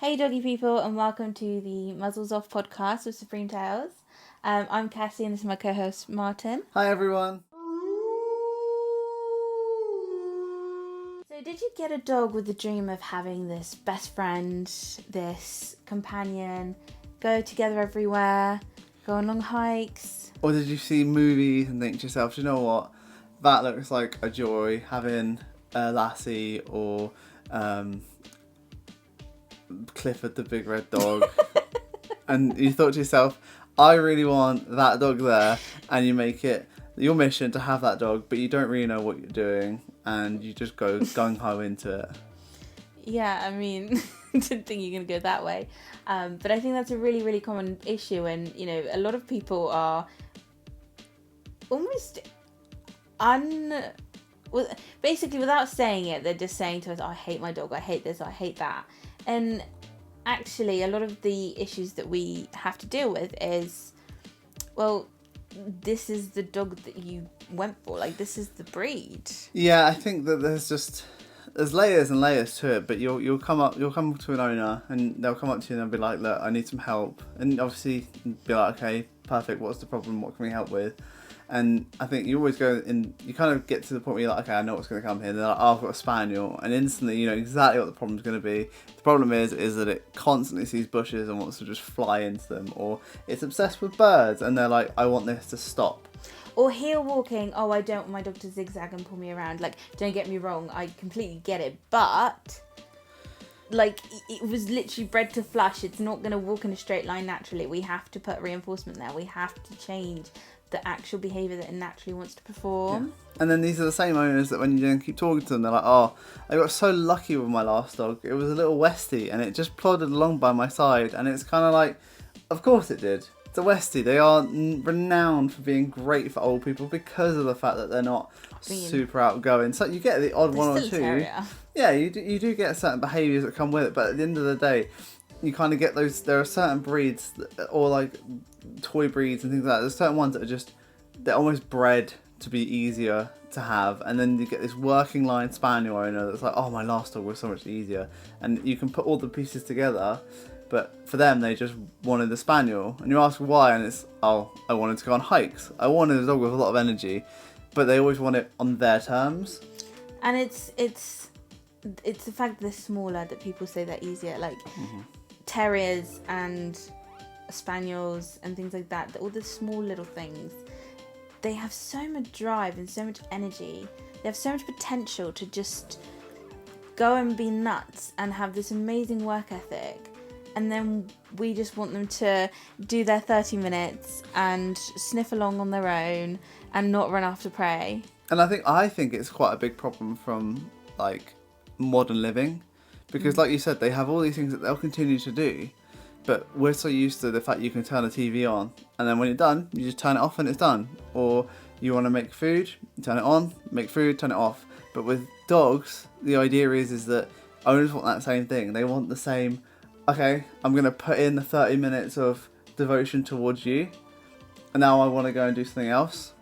Hey doggy people, and welcome to the Muzzles Off podcast with Supreme Tales. I'm Cassie and this is my co-host Martin. Hi everyone. So did you get a dog with the dream of having this best friend, this companion, go together everywhere, go on long hikes? Or did you see movies and think to yourself, "Do you know what? That looks like a joy, having a Lassie or Clifford the big red dog." And you thought to yourself, I really want that dog there, and you make it your mission to have that dog, but you don't really know what you're doing, and you just go gung-ho into it. Yeah, I mean, didn't think you're going to go that way. But I think that's a really, really common issue. And, you know, a lot of people are almost basically without saying it, they're just saying to us, oh, I hate my dog, I hate this, I hate that. And actually, a lot of the issues that we have to deal with is, well, this is the dog that you went for. Like, this is the breed. Yeah, I think that there's layers and layers to it, but you'll come to an owner and they'll come up to you and they'll be like, look, I need some help, and obviously be like, okay, perfect, what's the problem, what can we help with? And I think you always go and you kind of get to the point where you're like, okay, I know what's going to come here. And they're like, oh, I've got a spaniel, and instantly you know exactly what the problem's going to be. The problem is that it constantly sees bushes and wants to just fly into them, or it's obsessed with birds and they're like, I want this to stop. Or heel walking, oh, I don't want my dog to zigzag and pull me around. Like, don't get me wrong, I completely get it. But, like, it was literally bred to flush. It's not going to walk in a straight line naturally. We have to put reinforcement there. We have to change the actual behaviour that it naturally wants to perform. Yeah. And then these are the same owners that when you then keep talking to them, they're like, oh, I got so lucky with my last dog. It was a little Westie and it just plodded along by my side. And it's kind of like, of course it did. It's a Westie. They are renowned for being great for old people because of the fact that they're not super outgoing. So you get the odd one or two. Terrier. Yeah, you do get certain behaviours that come with it. But at the end of the day, you kind of get those. There are certain breeds or like toy breeds and things like that. There's certain ones that are just, they're almost bred to be easier to have, and then you get this working line spaniel owner that's like, oh, my last dog was so much easier, and you can put all the pieces together. But for them, they just wanted the spaniel, and you ask why, and it's, oh, I wanted to go on hikes, I wanted a dog with a lot of energy, but they always want it on their terms. And it's the fact that they're smaller that people say they're easier. Like terriers and spaniels and things like that, all the small little things, they have so much drive and so much energy. They have so much potential to just go and be nuts and have this amazing work ethic. And then we just want them to do their 30 minutes and sniff along on their own and not run after prey. And I think it's quite a big problem from like modern living, because like you said, they have all these things that they'll continue to do, but we're so used to the fact you can turn a TV on and then when you're done, you just turn it off and it's done. Or you want to make food, you turn it on, make food, turn it off. But with dogs, the idea is that owners want that same thing. They want the same, okay, I'm going to put in the 30 minutes of devotion towards you, and now I want to go and do something else.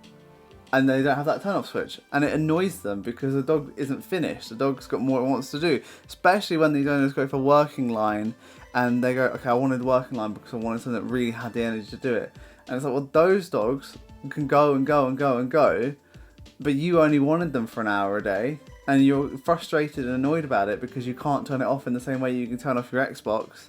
And they don't have that turn off switch. And it annoys them because the dog isn't finished. The dog's got more it wants to do. Especially when these owners go for working line and they go, okay, I wanted working line because I wanted something that really had the energy to do it. And it's like, well, those dogs can go and go and go and go, but you only wanted them for an hour a day. And you're frustrated and annoyed about it because you can't turn it off in the same way you can turn off your Xbox.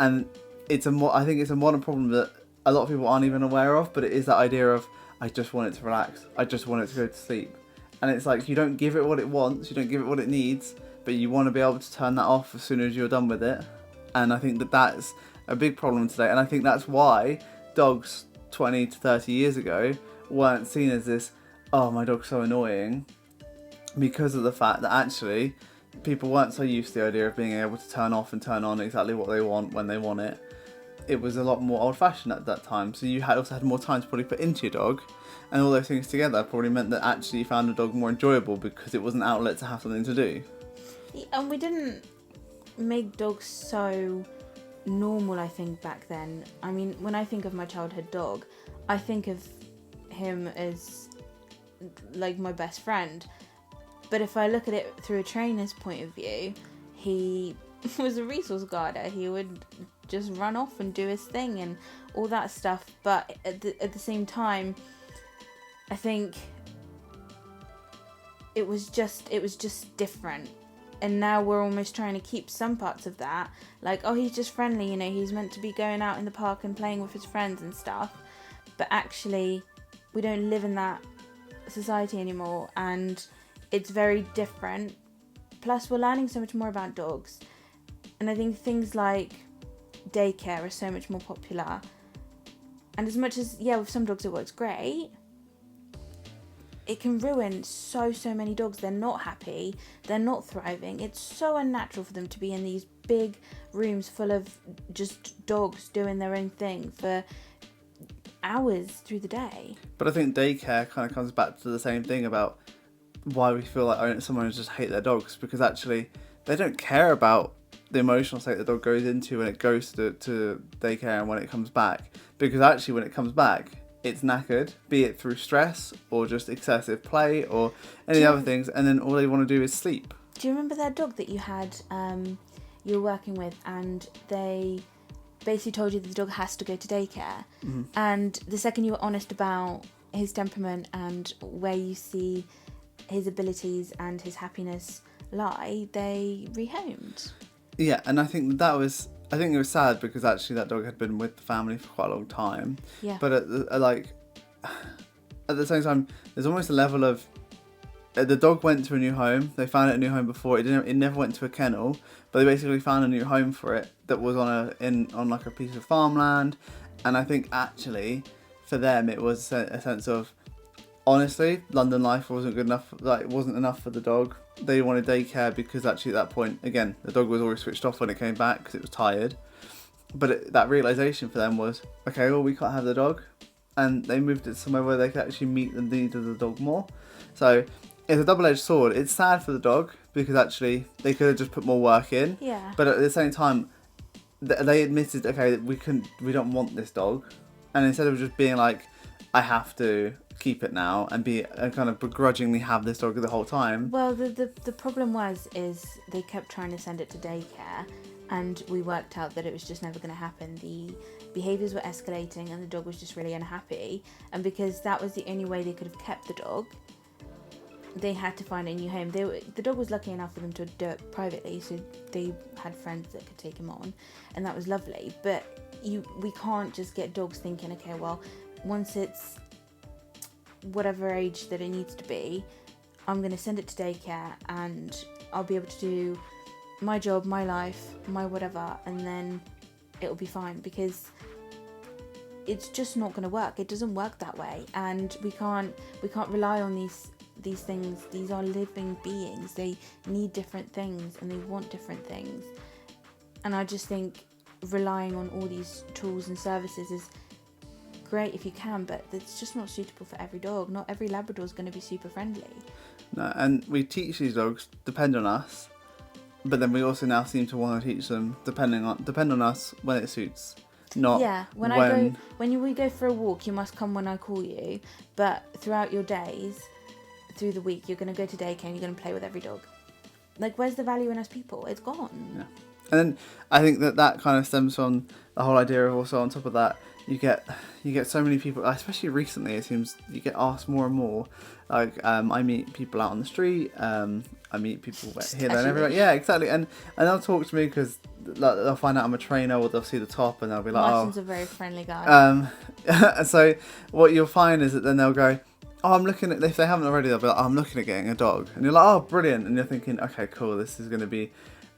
And I think it's a modern problem that a lot of people aren't even aware of, but it is that idea of, I just want it to relax. I just want it to go to sleep. And it's like, you don't give it what it wants, you don't give it what it needs, but you want to be able to turn that off as soon as you're done with it. And I think that that's a big problem today. And I think that's why dogs 20 to 30 years ago weren't seen as this, oh, my dog's so annoying, because of the fact that actually people weren't so used to the idea of being able to turn off and turn on exactly what they want when they want it. It was a lot more old-fashioned at that time, so you also had more time to probably put into your dog, and all those things together probably meant that actually you found a dog more enjoyable because it was an outlet to have something to do. And we didn't make dogs so normal, I think, back then. I mean, when I think of my childhood dog, I think of him as like my best friend. But if I look at it through a trainer's point of view, he was a resource guarder. He would just run off and do his thing and all that stuff. But at the same time, I think it was just different. And now we're almost trying to keep some parts of that. Like, oh, he's just friendly, you know, he's meant to be going out in the park and playing with his friends and stuff. But actually, we don't live in that society anymore, and it's very different. Plus, we're learning so much more about dogs. And I think things like daycare are so much more popular. And as much as, yeah, with some dogs it works great, it can ruin so many dogs. They're not happy. They're not thriving. It's so unnatural for them to be in these big rooms full of just dogs doing their own thing for hours through the day. But I think daycare kind of comes back to the same thing about why we feel like someone just hate their dogs, because actually they don't care about the emotional state the dog goes into when it goes to daycare and when it comes back. Because actually when it comes back, it's knackered, be it through stress or just excessive play or any other things, and then all they want to do is sleep. Do you remember that dog that you had, you were working with, and they basically told you that the dog has to go to daycare? Mm-hmm. And the second you were honest about his temperament and where you see his abilities and his happiness lie, they rehomed. Yeah, and I think it was sad because actually that dog had been with the family for quite a long time. Yeah. But at the same time, there's almost a level of the dog went to a new home. They found it a new home before. It never went to a kennel, but they basically found a new home for it that was on like a piece of farmland. And I think actually for them it was a sense of, honestly, London life wasn't good enough. Like, it wasn't enough for the dog. They wanted daycare because actually at that point, again, the dog was always switched off when it came back because it was tired. But that realisation for them was, okay, well, we can't have the dog. And they moved it somewhere where they could actually meet the needs of the dog more. So it's a double-edged sword. It's sad for the dog because actually they could have just put more work in. Yeah. But at the same time, they admitted, okay, we don't want this dog. And instead of just being like, I have to keep it now and kind of begrudgingly have this dog the whole time. Well, the problem is they kept trying to send it to daycare, and we worked out that it was just never going to happen. The behaviours were escalating and the dog was just really unhappy, and because that was the only way they could have kept the dog, they had to find a new home. The dog was lucky enough for them to do it privately, so they had friends that could take him on, and that was lovely. But we can't just get dogs thinking, okay, well, once it's whatever age that it needs to be, I'm going to send it to daycare and I'll be able to do my job, my life, my whatever, and then it'll be fine, because it's just not going to work. It doesn't work that way, and we can't rely on these things. These are living beings. They need different things and they want different things, and I just think relying on all these tools and services is great if you can, but it's just not suitable for every dog. Not every Labrador is going to be super friendly. No, and we teach these dogs depend on us, but then we also now seem to want to teach them depend on us when it suits. Not when we go for a walk, you must come when I call you, but throughout your days, through the week, you're going to go to daycare and you're going to play with every dog. Like, where's the value in us people? It's gone. Yeah. And then I think that kind of stems from the whole idea of, also on top of that, you get so many people, especially recently, it seems you get asked more and more. Like, I meet people out on the street, I meet people here, there and everywhere. Yeah, exactly. And they'll talk to me because they'll find out I'm a trainer, or they'll see the top and they'll be like, Martin's a very friendly guy. So what you'll find is that then they'll go, oh, I'm looking at, if they haven't already, they'll be like, oh, I'm looking at getting a dog. And you're like, oh, brilliant. And you're thinking, okay, cool, this is going to be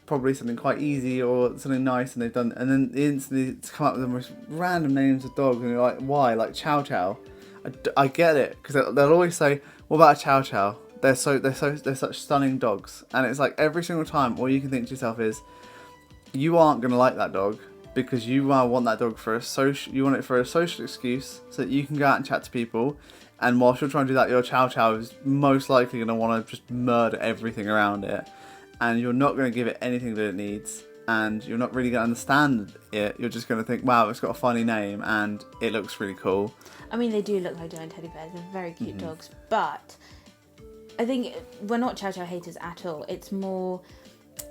probably something quite easy or something nice, and they've done, and then instantly it's come up with the most random names of dogs, and you're like, why? Like Chow Chow. I get it, because they'll always say, what about a Chow Chow? They're such stunning dogs, and it's like every single time, all you can think to yourself is, you aren't gonna like that dog because you want that dog for you want it for a social excuse so that you can go out and chat to people. And whilst you're trying to do that, your Chow Chow is most likely going to want to just murder everything around it. And you're not going to give it anything that it needs. And you're not really going to understand it. You're just going to think, wow, it's got a funny name and it looks really cool. I mean, they do look like giant teddy bears. They're very cute dogs. But I think we're not Chow Chow haters at all. It's more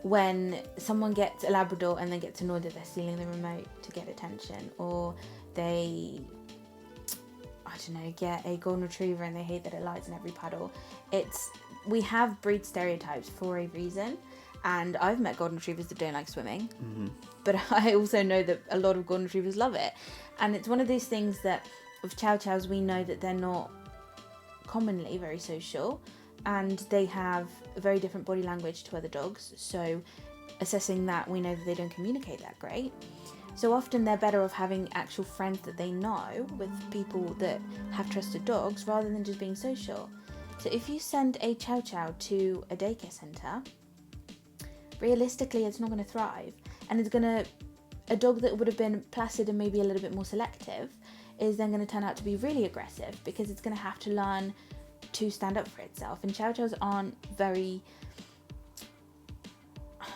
when someone gets a Labrador and then gets annoyed that they're stealing the remote to get attention, or they, I don't know, get a golden retriever and they hate that it lies in every puddle. We have breed stereotypes for a reason, and I've met golden retrievers that don't like swimming, but I also know that a lot of golden retrievers love it. And it's one of those things that with Chow Chows, we know that they're not commonly very social, and they have a very different body language to other dogs, so assessing that, we know that they don't communicate that great. So often they're better off having actual friends that they know, with people that have trusted dogs, rather than just being social. So if you send a Chow Chow to a daycare centre, realistically it's not going to thrive, and a dog that would have been placid and maybe a little bit more selective is then going to turn out to be really aggressive, because it's going to have to learn to stand up for itself. And Chow Chows aren't very,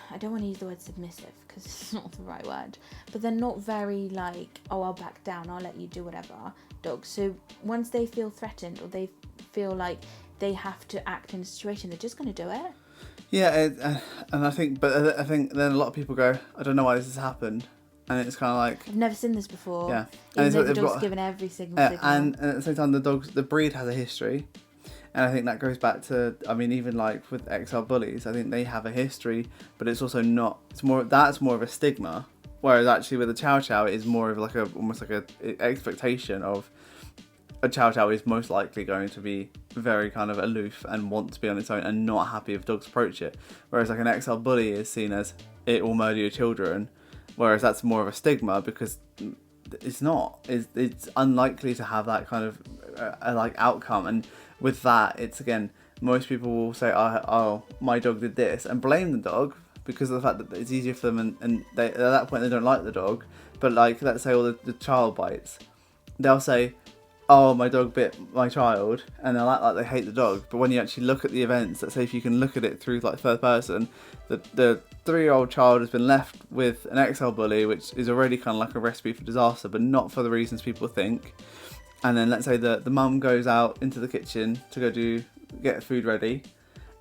I don't want to use the word submissive because it's not the right word, but they're not very like, oh, I'll back down, I'll let you do whatever dogs. So once they feel threatened, or they feel like they have to act in a situation, they're just going to do it. Yeah, and I think then a lot of people go, I don't know why this has happened. And it's kind of like, I've never seen this before. Yeah. Even though the dog's given every single signal. And at the same time, the breed has a history. And I think that goes back to, I mean, even like with XL bullies, I think they have a history, but it's also not, that's more of a stigma. Whereas actually with a Chow Chow, it is more of like almost like a expectation of a Chow Chow is most likely going to be very kind of aloof and want to be on its own and not happy if dogs approach it. Whereas like an XL bully is seen as, it will murder your children. Whereas that's more of a stigma, because it's not. It's unlikely to have that kind of like outcome. And with that, it's again, most people will say, oh, my dog did this, and blame the dog because of the fact that it's easier for them, and they, at that point they don't like the dog. But like, let's say all the child bites, they'll say, oh, my dog bit my child, and they'll act like they hate the dog. But when you actually look at the events, let's say if you can look at it through like third person, the 3-year-old child has been left with an XL bully, which is already kind of like a recipe for disaster, but not for the reasons people think. And then let's say the mum goes out into the kitchen to go get food ready,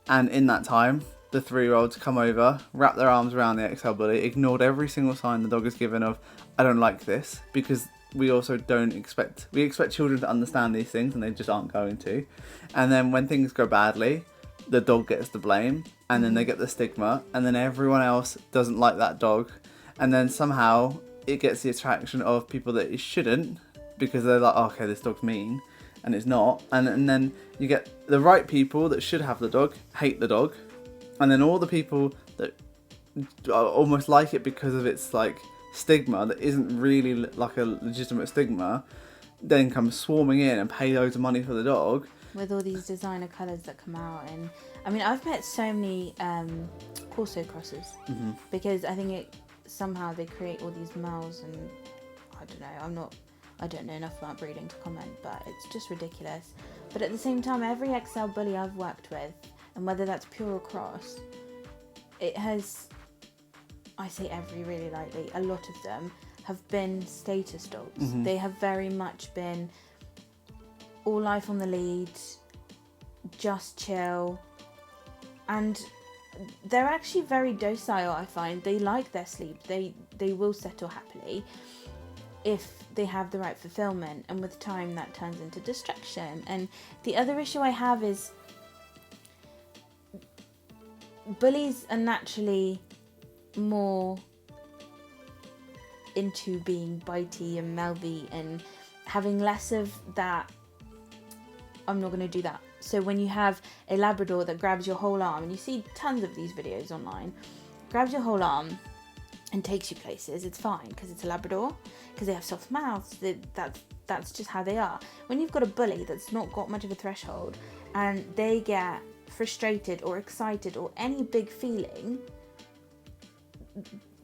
and in that time the 3-year-olds come over, wrap their arms around the XL bully, ignored every single sign the dog has given of, I don't like this, because we also expect children to understand these things, and they just aren't going to. And then when things go badly, the dog gets the blame, and then they get the stigma, and then everyone else doesn't like that dog, and then somehow it gets the attraction of people that it shouldn't, because they're like, oh, okay, this dog's mean, and it's not. And then you get the right people that should have the dog hate the dog, and then all the people that almost like it because of its like stigma that isn't really like a legitimate stigma, then come swarming in and pay loads of money for the dog with all these designer colours that come out. And I mean, I've met so many Corso crosses, because I think somehow they create all these males, and I don't know, I don't know enough about breeding to comment, but it's just ridiculous. But at the same time, every XL bully I've worked with, and whether that's pure or cross, it has, I say every really lightly, a lot of them have been status dogs. They have very much been all life on the lead, just chill, and they're actually very docile, I find. They like their sleep. They will settle happily if they have the right fulfillment, and with time that turns into distraction. And the other issue I have is bullies are naturally more into being bitey and mouthy and having less of that, I'm not going to do that. So when you have a Labrador that grabs your whole arm, and you see tons of these videos online, grabs your whole arm and takes you places, it's fine because it's a Labrador, because they have soft mouths, that's just how they are. When you've got a bully that's not got much of a threshold, and they get frustrated or excited or any big feeling,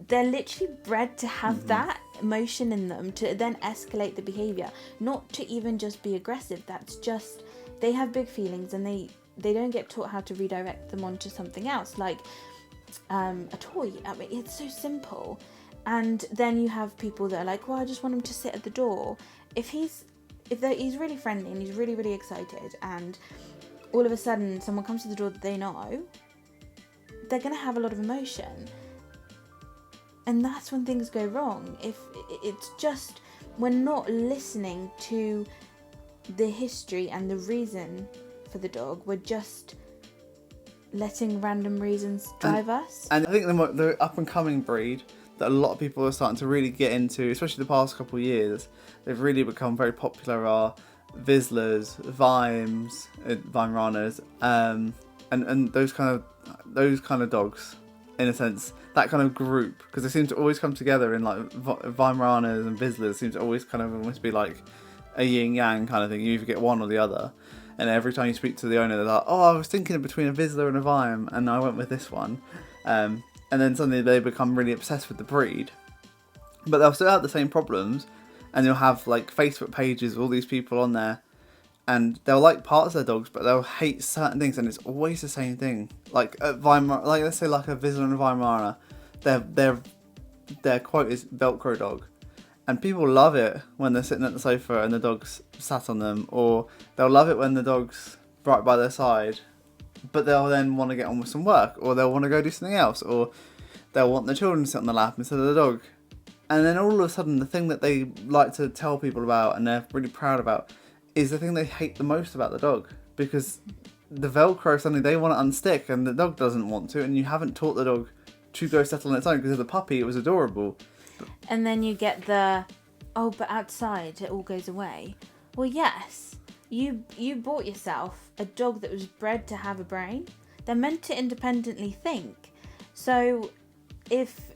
they're literally bred to have that emotion in them to then escalate the behavior, not to even just be aggressive. That's just, they have big feelings, and they don't get taught how to redirect them onto something else, like a toy. I mean, it's so simple. And then you have people that are like, well, I just want him to sit at the door. If he's really friendly and he's really, really excited, and all of a sudden someone comes to the door that they know, they're going to have a lot of emotion. And that's when things go wrong. If it's just, we're not listening to the history and the reason for the dog. We're just letting random reasons drive us. And I think the up and coming breed that a lot of people are starting to really get into, especially the past couple of years, they've really become very popular, are Vizslas, Weimaranas, and those kind of dogs, in a sense, that kind of group, because they seem to always come together in like Weimaranas and Vizslas seem to always kind of almost be like a yin yang kind of thing. You either get one or the other, and every time you speak to the owner, they're like, "Oh, I was thinking between a Vizsla and a Weim, and I went with this one," and then suddenly they become really obsessed with the breed, but they'll still have the same problems, and you'll have like Facebook pages with all these people on there. And they'll like parts of their dogs, but they'll hate certain things, and it's always the same thing. Like at Weimar, like let's say like a Vizsla and a Weimaraner, their quote is Velcro dog, and people love it when they're sitting at the sofa and the dog's sat on them, or they'll love it when the dog's right by their side, but they'll then want to get on with some work, or they'll want to go do something else, or they'll want the children to sit on the lap instead of the dog, and then all of a sudden the thing that they like to tell people about and they're really proud about is the thing they hate the most about the dog, because the Velcro suddenly they want to unstick and the dog doesn't want to, and you haven't taught the dog to go settle on its own, because as a puppy it was adorable. And then you get the, oh, but outside it all goes away. Well, yes, you bought yourself a dog that was bred to have a brain. They're meant to independently think. So if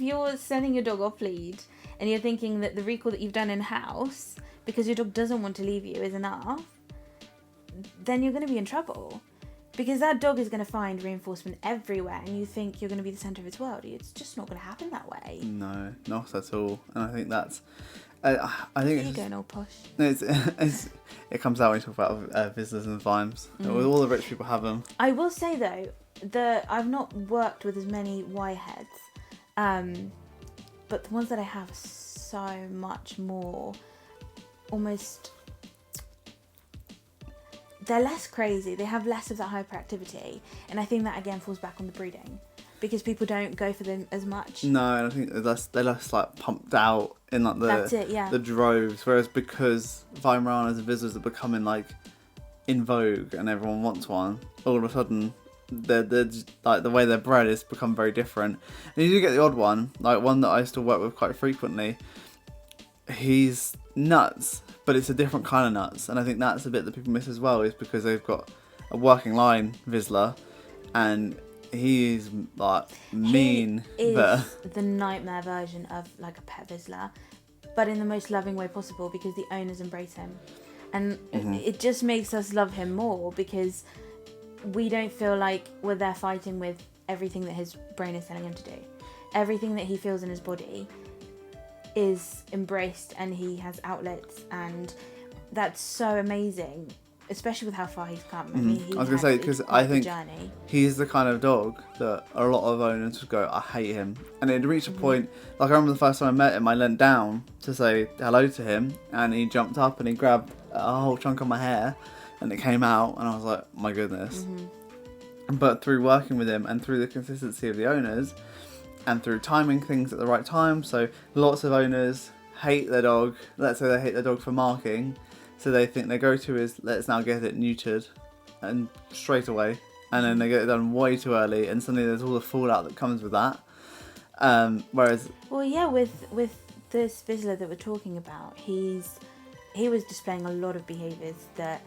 you're sending your dog off lead and you're thinking that the recall that you've done in-house because your dog doesn't want to leave you is enough, then you're going to be in trouble, because that dog is going to find reinforcement everywhere, and you think you're going to be the centre of its world. It's just not going to happen that way. No, not at all. And I think that's, I think you're going all posh. It comes out when you talk about Vizslas and Vimes. All the rich people have them. I will say though, I've not worked with as many Y heads, but the ones that I have are so much more, almost, they're less crazy. They have less of that hyperactivity, and I think that again falls back on the breeding, because people don't go for them as much. No, and I think they're less like pumped out in like the droves, whereas because Weimaranas and Vizslas are becoming like in vogue and everyone wants one, all of a sudden they're like the way they're bred has become very different. And you do get the odd one, like one that I still work with quite frequently. He's nuts, but it's a different kind of nuts, and I think that's the bit that people miss as well, is because they've got a working line Vizsla, and he's like mean. He is the nightmare version of like a pet Vizsla, but in the most loving way possible, because the owners embrace him, and it just makes us love him more, because we don't feel like we're there fighting with everything that his brain is telling him to do. Everything that he feels in his body is embraced, and he has outlets, and that's so amazing, especially with how far he's come. I mean, I was going to say, because I think he's the kind of dog that a lot of owners would go, I hate him. And it'd reach a point, like I remember the first time I met him, I leant down to say hello to him, and he jumped up and he grabbed a whole chunk of my hair, and it came out, and I was like, my goodness. But through working with him and through the consistency of the owners, and through timing things at the right time, so lots of owners hate their dog. Let's say they hate their dog for marking, so they think their go-to is, let's now get it neutered, and straight away, and then they get it done way too early, and suddenly there's all the fallout that comes with that. Whereas, well, yeah, with this Vizsla that we're talking about, he was displaying a lot of behaviours that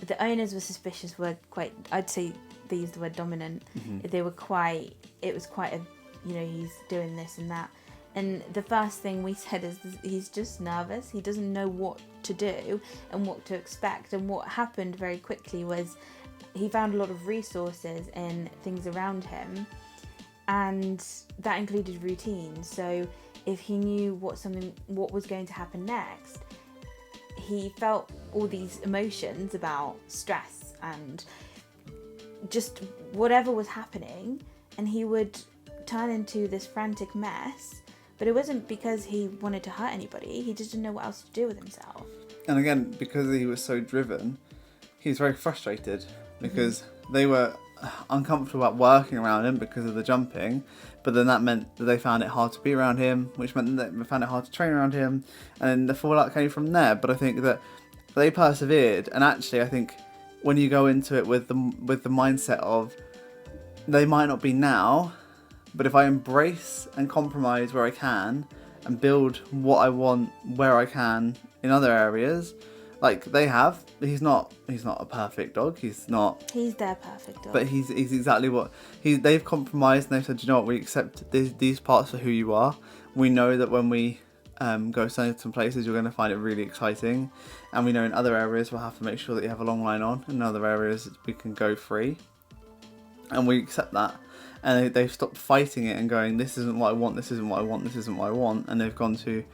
the owners were suspicious were quite, I'd say they used the word dominant. They were quite, it was quite a, he's doing this and that. And the first thing we said is he's just nervous. He doesn't know what to do and what to expect. And what happened very quickly was he found a lot of resources in things around him, and that included routine. So if he knew what was going to happen next, he felt all these emotions about stress and just whatever was happening, and he would turn into this frantic mess. But it wasn't because he wanted to hurt anybody, he just didn't know what else to do with himself. And again, because he was so driven, he was very frustrated, because they were uncomfortable about working around him because of the jumping, but then that meant that they found it hard to be around him, which meant that they found it hard to train around him, and then the fallout came from there. But I think that they persevered, and actually I think when you go into it with the mindset of they might not be now, but if I embrace and compromise where I can and build what I want where I can in other areas, like they have. He's not a perfect dog. He's their perfect dog. But he's exactly what they've compromised, and they've said, you know what, we accept these parts for who you are. We know that when we go some places, you're going to find it really exciting, and we know in other areas we'll have to make sure that you have a long line on. In other areas we can go free, and we accept that. And they've stopped fighting it and going, this isn't what I want, this isn't what I want, this isn't what I want, and they've gone to,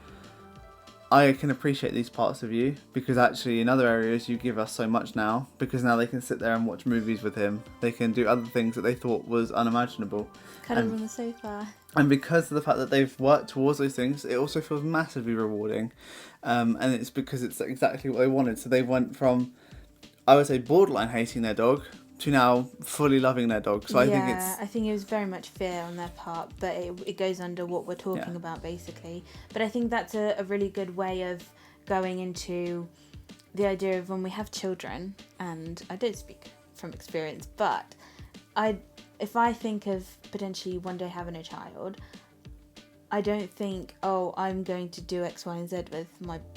I can appreciate these parts of you, because actually in other areas you give us so much now, because now they can sit there and watch movies with him. They can do other things that they thought was unimaginable. Cuddle on the sofa. And because of the fact that they've worked towards those things, it also feels massively rewarding. And it's because it's exactly what they wanted. So they went from, I would say, borderline hating their dog to now fully loving their dog. So I think it was very much fear on their part, but it goes under what we're talking about basically. But I think that's a really good way of going into the idea of when we have children, and I don't speak from experience, but if I think of potentially one day having a child, I don't think, I'm going to do X, Y, and Z with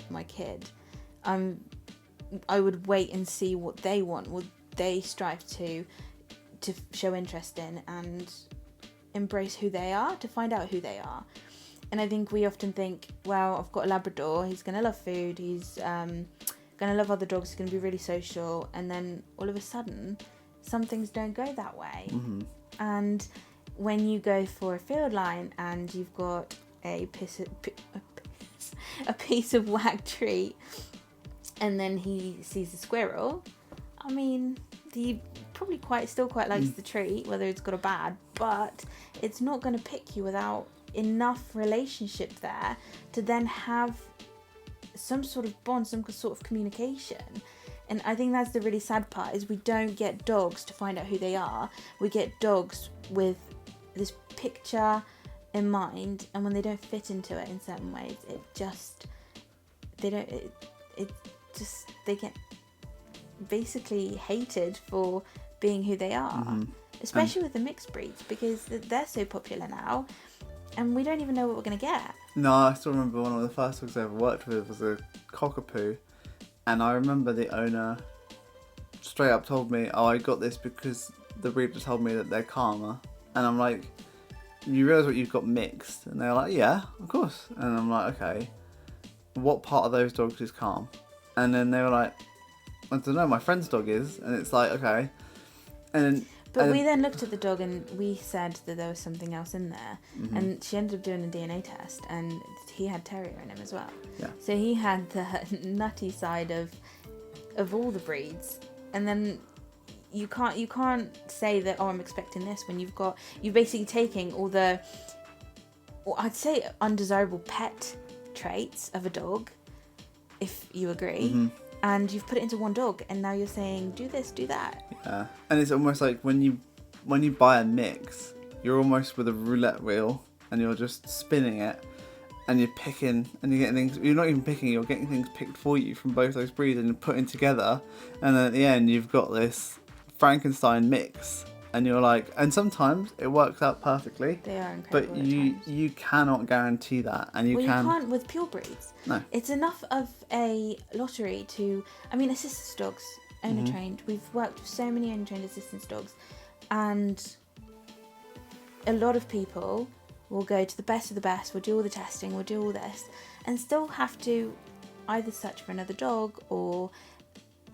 my kid. I would wait and see what they want, what they strive to show interest in, and embrace who they are, to find out who they are. And I think we often think, well, I've got a Labrador, he's going to love food, he's going to love other dogs, he's going to be really social, and then all of a sudden some things don't go that way. Mm-hmm. And when you go for a field line and you've got a piece of whack treat, and then he sees a squirrel, I mean, he probably still quite likes the treat, whether it's good or bad, but it's not going to pick you without enough relationship there to then have some sort of bond, some sort of communication. And I think that's the really sad part, is we don't get dogs to find out who they are. We get dogs with this picture in mind, and when they don't fit into it in certain ways, they get basically hated for being who they are, especially with the mixed breeds, because they're so popular now, and we don't even know what we're going to get. No, I still remember one of the first dogs I ever worked with was a cockapoo, and I remember the owner straight up told me, I got this because the breeder told me that they're calmer. And I'm like, you realise what you've got mixed? And they're like, yeah, of course. And I'm like, okay, what part of those dogs is calm? And then they were like, I don't know, my friend's dog is. And it's like, okay. But we then looked at the dog and we said that there was something else in there. Mm-hmm. And she ended up doing a DNA test, and he had terrier in him as well. Yeah. So he had the nutty side of all the breeds. And then you can't say that, I'm expecting this, when you're basically taking all the, I'd say, undesirable pet traits of a dog, if you agree, and you've put it into one dog, and now you're saying, do this, do that. Yeah, and it's almost like when you buy a mix, you're almost with a roulette wheel, and you're just spinning it, and you're picking, and you're getting things, you're not even picking, you're getting things picked for you from both those breeds and putting together, and then at the end you've got this Frankenstein mix, and you're like, and sometimes it works out perfectly. They are incredible. But you cannot guarantee that, and you can't with pure breeds. No. It's enough of a lottery to, assistance dogs, owner trained. We've worked with so many owner trained assistance dogs, and a lot of people will go to the best of the best, we'll do all the testing, we'll do all this, and still have to either search for another dog or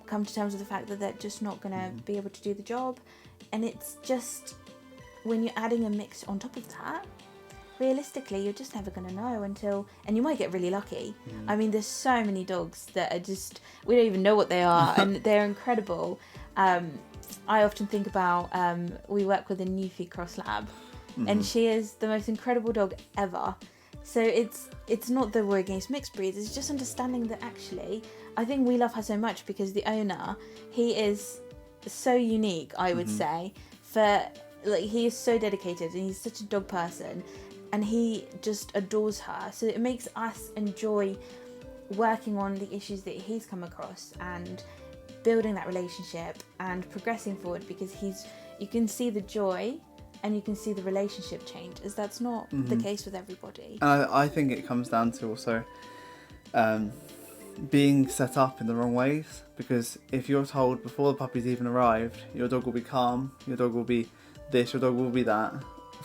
come to terms with the fact that they're just not going to be able to do the job. And it's just, when you're adding a mix on top of that, realistically, you're just never going to know until, and you might get really lucky. There's so many dogs that are just, we don't even know what they are, and they're incredible. I often think about, we work with a Newfie Cross Lab, and she is the most incredible dog ever. So it's not that we're against mixed breeds, it's just understanding that actually, I think we love her so much because the owner, he is so unique, I would say, for, like, he is so dedicated and he's such a dog person and he just adores her. So it makes us enjoy working on the issues that he's come across and building that relationship and progressing forward, because you can see the joy and you can see the relationship change, as that's not the case with everybody. And I think it comes down to also being set up in the wrong ways, because if you're told before the puppy's even arrived, your dog will be calm, your dog will be this, your dog will be that,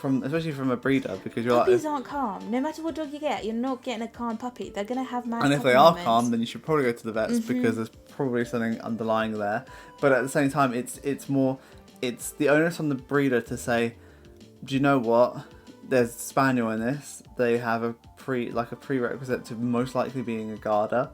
especially from a breeder, because you're Puppies aren't calm. No matter what dog you get, you're not getting a calm puppy. They're going to have mad and if puppy they are moments. calm, then you should probably go to the vets, because there's probably something underlying there. But at the same time, it's the onus on the breeder to say, do you know what? There's spaniel in this. They have a prerequisite to most likely being a guarder.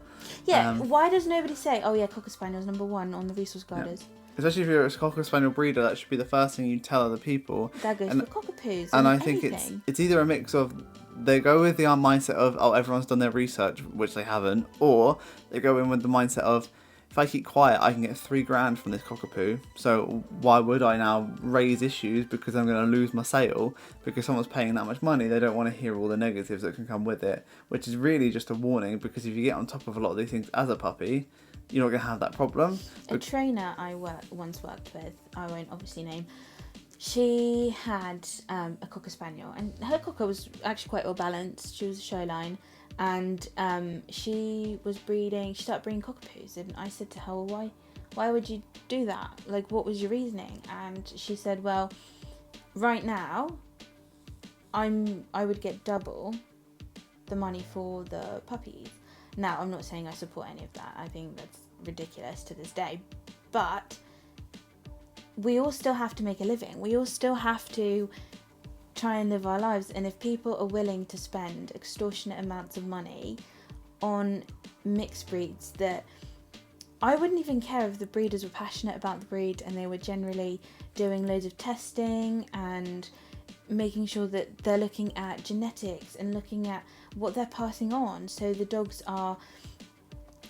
Yeah, why does nobody say, oh yeah, Cocker Spaniel's number one on the resource guarders? Yeah. Especially if you're a Cocker Spaniel breeder, that should be the first thing you tell other people. That goes for cockapoos. And I anything. think it's either a mix of, they go with the mindset of, oh, everyone's done their research, which they haven't, or they go in with the mindset of, if I keep quiet, I can get $3,000 from this cockapoo. So why would I now raise issues because I'm going to lose my sale because someone's paying that much money? They don't want to hear all the negatives that can come with it, which is really just a warning, because if you get on top of a lot of these things as a puppy, you're not going to have that problem. A trainer I once worked with, I won't obviously name, she had a Cocker Spaniel, and her Cocker was actually quite well balanced. She was a show line. And she started breeding cockapoos, and I said to her, well, why would you do that? Like, what was your reasoning? And she said, well, right now I would get double the money for the puppies. Now, I'm not saying I support any of that. I think that's ridiculous to this day, but we all still have to make a living. We all still have to try and live our lives, and if people are willing to spend extortionate amounts of money on mixed breeds, that I wouldn't even care if the breeders were passionate about the breed and they were generally doing loads of testing and making sure that they're looking at genetics and looking at what they're passing on, so the dogs are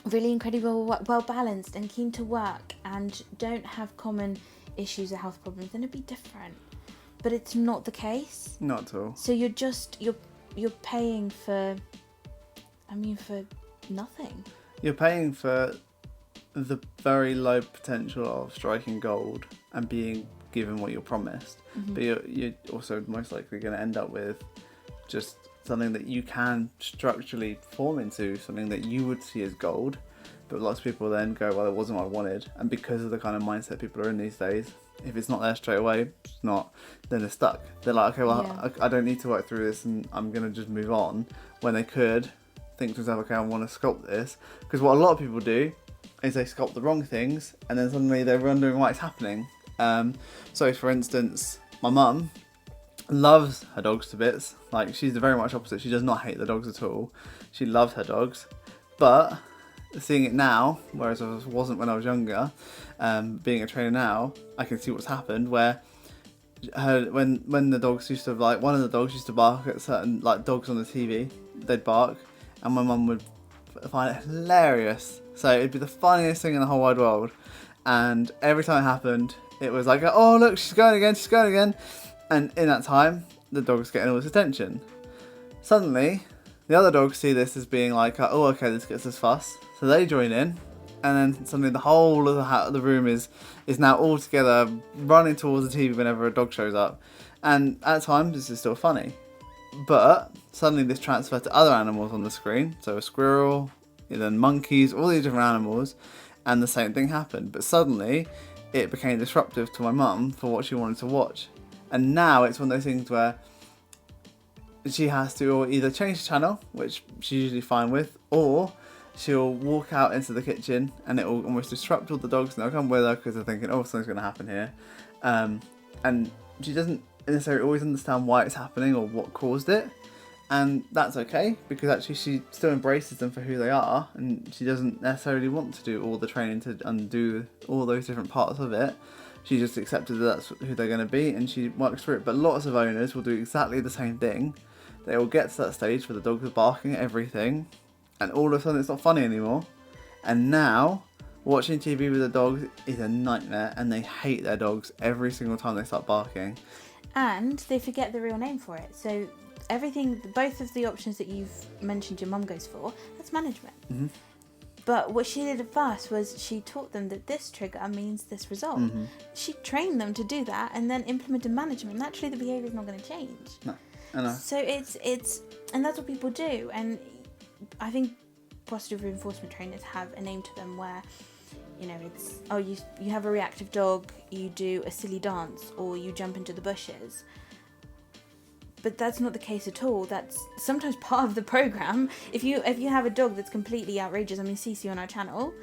really incredibly well balanced and keen to work and don't have common issues or health problems, then it'd be different. But it's not the case. Not at all. So you're paying for nothing. You're paying for the very low potential of striking gold and being given what you're promised. But you're also most likely going to end up with just something that you can structurally form into something that you would see as gold. But lots of people then go, well, it wasn't what I wanted. And because of the kind of mindset people are in these days, if it's not there straight away, it's not, then they're stuck. They're like, okay, well, yeah. I don't need to work through this and I'm going to just move on, when they could think to themselves, okay, I want to sculpt this. Because what a lot of people do is they sculpt the wrong things and then suddenly they're wondering why it's happening. So, for instance, my mum loves her dogs to bits. Like, she's the very much opposite. She does not hate the dogs at all. She loves her dogs. But seeing it now, whereas I wasn't when I was younger, being a trainer now, I can see what's happened, where when the dogs used to, like, one of the dogs used to bark at certain, like, dogs on the TV, they'd bark, and my mum would find it hilarious. So it'd be the funniest thing in the whole wide world, and every time it happened, it was like, oh look, she's going again, and in that time, the dog's getting all this attention. Suddenly, the other dogs see this as being like, oh, okay, this gets us fuss. So they join in, and then suddenly the whole of the room is now all together, running towards the TV whenever a dog shows up. And at times, this is still funny. But suddenly this transferred to other animals on the screen. So a squirrel, then monkeys, all these different animals. And the same thing happened. But suddenly, it became disruptive to my mum for what she wanted to watch. And now it's one of those things where she has to either change the channel, which she's usually fine with, or she'll walk out into the kitchen and it will almost disrupt all the dogs, and they'll come with her because they're thinking, oh, something's going to happen here. And she doesn't necessarily always understand why it's happening or what caused it. And that's okay, because actually she still embraces them for who they are, and she doesn't necessarily want to do all the training to undo all those different parts of it. She just accepted that that's who they're going to be, and she works through it. But lots of owners will do exactly the same thing. They will get to that stage where the dogs are barking at everything, and all of a sudden it's not funny anymore. And now Watching TV with the dogs is a nightmare, and they hate their dogs every single time they start barking. And they forget the real name for it. So everything, both of the options that you've mentioned your mum goes for, that's management. Mm-hmm. But what she did at first was she taught them that this trigger means this result. Mm-hmm. She trained them to do that and then implemented management. Naturally, the behaviour is not going to change. No, I know. So it's and that's what people do. And I think positive reinforcement trainers have a name to them where, you know, it's, oh, you have a reactive dog, you do a silly dance, or you jump into the bushes. But that's not the case at all. That's sometimes part of the program. If you have a dog that's completely outrageous, I mean, Cece on our channel,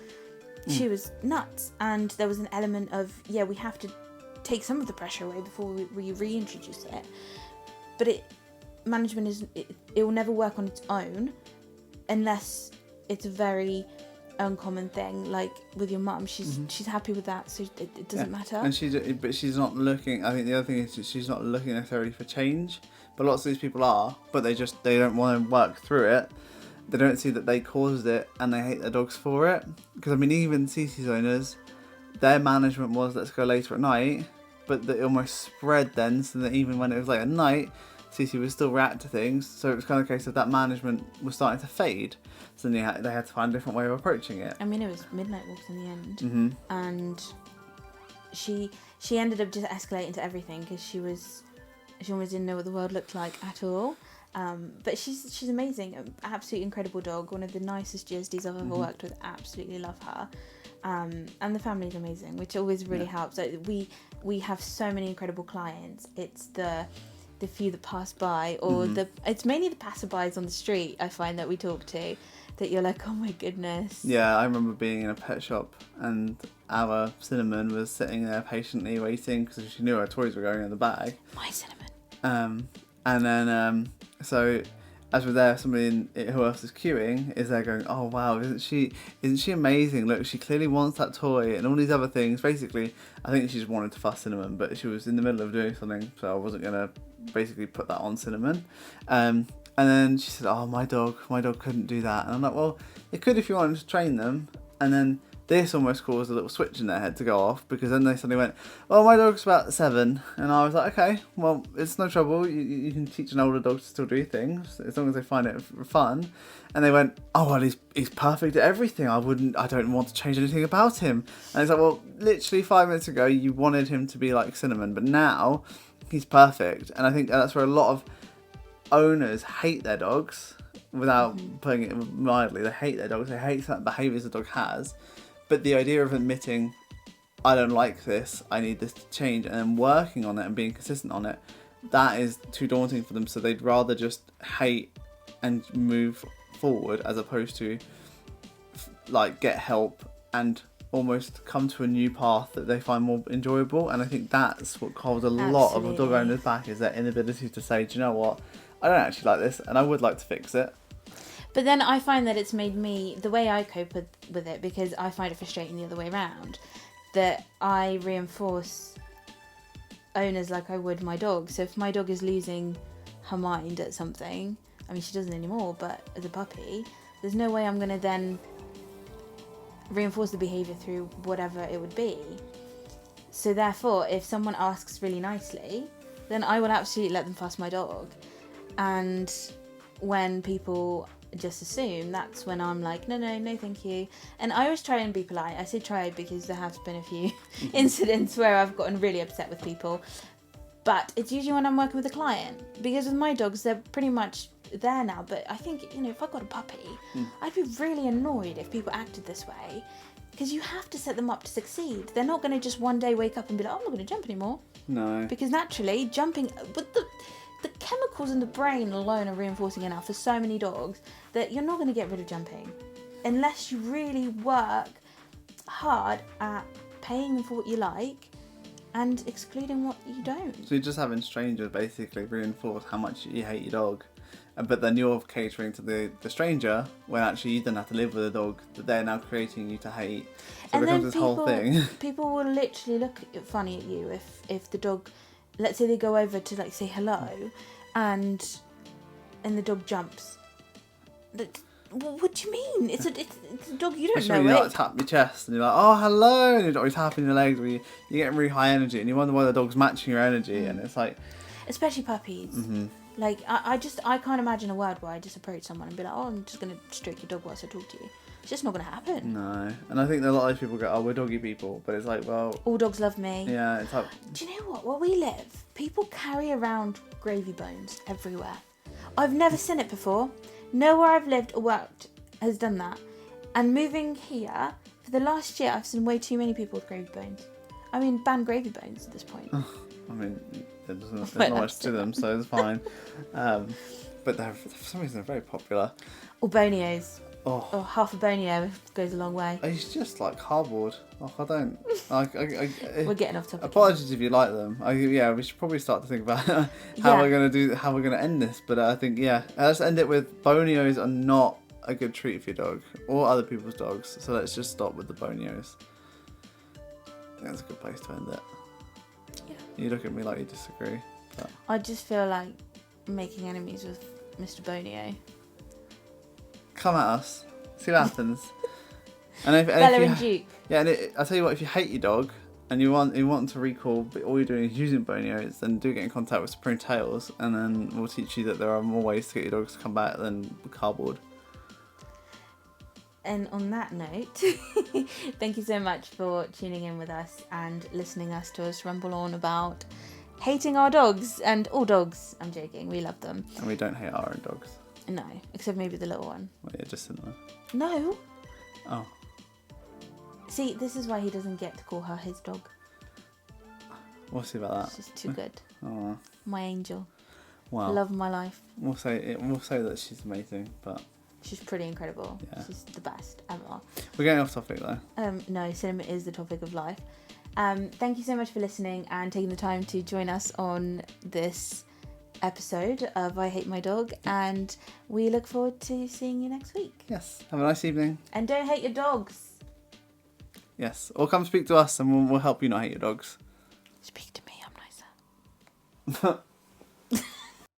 she was nuts, and there was an element of, yeah, we have to take some of the pressure away before we reintroduce it. But management it will never work on its own unless it's a very uncommon thing, like with your mum. She's happy with that, so it doesn't matter. And she's not looking. I think the other thing is that she's not looking necessarily for change, but lots of these people are, but they don't want to work through it. They don't see that they caused it, and they hate their dogs for it. Because I mean, even Cece's owners, their management was, let's go later at night, but it almost spread then, so that even when it was late at night, Cece would still react to things. So it was kind of a case of that management was starting to fade. So then they had to find a different way of approaching it. I mean, it was midnight walks in the end. Mm-hmm. And she ended up just escalating to everything because she almost didn't know what the world looked like at all. But she's amazing, absolutely incredible dog, one of the nicest GSDs I've ever worked with. Absolutely love her. And the family's amazing, which always really helps. Like, we have so many incredible clients. It's the few that pass by, or it's mainly the passerbys on the street, I find, that we talk to, that you're like, oh my goodness. Yeah, I remember being in a pet shop and our Cinnamon was sitting there patiently waiting because she knew her toys were going in the bag. My Cinnamon. And then so as we're there, somebody who else is queuing is there going, oh wow, isn't she amazing? Look, she clearly wants that toy and all these other things. Basically, I think she just wanted to fuss Cinnamon, but she was in the middle of doing something, so I wasn't gonna basically put that on Cinnamon. And then she said, oh, my dog couldn't do that. And I'm like, well, it could if you wanted to train them. And then this almost caused a little switch in their head to go off, because then they suddenly went, well, my dog's about 7. And I was like, okay, well, it's no trouble. You can teach an older dog to still do things as long as they find it fun. And they went, oh, well, he's perfect at everything. I don't want to change anything about him. And it's like, well, literally 5 minutes ago, you wanted him to be like Cinnamon, but now he's perfect. And I think that's where a lot of owners hate their dogs, without putting it mildly. They hate their dogs. They hate certain behaviours the dog has. But the idea of admitting, I don't like this, I need this to change, and then working on it and being consistent on it, that is too daunting for them. So they'd rather just hate and move forward, as opposed to like get help and almost come to a new path that they find more enjoyable. And I think that's what holds a lot of dog owners back, is their inability to say, do you know what, I don't actually like this and I would like to fix it. But then I find that it's made me, the way I cope with it, because I find it frustrating the other way around, that I reinforce owners like I would my dog. So if my dog is losing her mind at something, I mean, she doesn't anymore, but as a puppy, there's no way I'm going to then reinforce the behaviour through whatever it would be. So therefore, if someone asks really nicely, then I will absolutely let them fuss my dog. And when people just assume, that's when I'm like, no thank you. And I always try and be polite. I say try because there have been a few incidents where I've gotten really upset with people, but it's usually when I'm working with a client, because with my dogs, they're pretty much there now. But I think, you know, if I got a puppy, I'd be really annoyed if people acted this way, because you have to set them up to succeed. They're not going to just one day wake up and be like, oh, I'm not going to jump anymore. No. Because naturally, jumping, but the chemicals in the brain alone are reinforcing enough for so many dogs that you're not going to get rid of jumping unless you really work hard at paying them for what you like and excluding what you don't. So you're just having strangers basically reinforce how much you hate your dog, but then you're catering to the stranger when actually you don't have to live with a dog that they're now creating you to hate. So and it becomes this whole thing. People will literally look funny at you if the dog, let's say they go over to like say hello, and the dog jumps. What do you mean? It's a dog. You don't Especially know when you it. like tap your chest and you're like, oh, hello, and you're always tapping your legs, you're getting really high energy, and you wonder why the dog's matching your energy, and it's like, Especially puppies. mm-hmm. Like I can't imagine a world where I just approach someone and be like, oh, I'm just gonna stroke your dog whilst I talk to you. It's just not gonna happen. No, and I think that a lot of people go, oh, we're doggy people, but it's like, well, All dogs love me. yeah, it's like, Do you know what? Where we live, people carry around gravy bones everywhere. I've never seen it before. Nowhere I've lived or worked has done that. And moving here, for the last year, I've seen way too many people with gravy bones. I mean, ban gravy bones at this point. I mean, there's not much to them, so it's fine. But for some reason, they're very popular. Or bonios. Oh. Or half a bonio goes a long way. It's just like cardboard. Oh, I don't. We're getting off topic. Apologies if you like them. We should probably start to think about how we're gonna end this. But I think let's end it with bonios are not a good treat for your dog or other people's dogs. So let's just stop with the bonios. I think that's a good place to end it. Yeah. You look at me like you disagree. But... I just feel like making enemies with Mr. Bonio. Come at us. See what happens. And Bella and Duke. Yeah, and I'll tell you what, if you hate your dog and you want them to recall, but all you're doing is using bonios, then do get in contact with Supreme Tails, and then we'll teach you that there are more ways to get your dogs to come back than cardboard. And on that note, thank you so much for tuning in with us and listening to us rumble on about hating our dogs and all dogs. I'm joking, we love them. And we don't hate our own dogs. No, except maybe the little one. Well, yeah, just Cinnamon. No. Oh. See, this is why he doesn't get to call her his dog. We'll see about that. She's too good. Oh. My angel. Wow. Love of my life. We'll say that she's amazing, but she's pretty incredible. Yeah. She's the best ever. We're getting off topic though. No, cinema is the topic of life. Thank you so much for listening and taking the time to join us on this episode of I Hate My Dog, and we look forward to seeing you next week. Yes. Have a nice evening. And don't hate your dogs. Yes. Or come speak to us and we'll help you not hate your dogs. Speak to me, I'm nicer.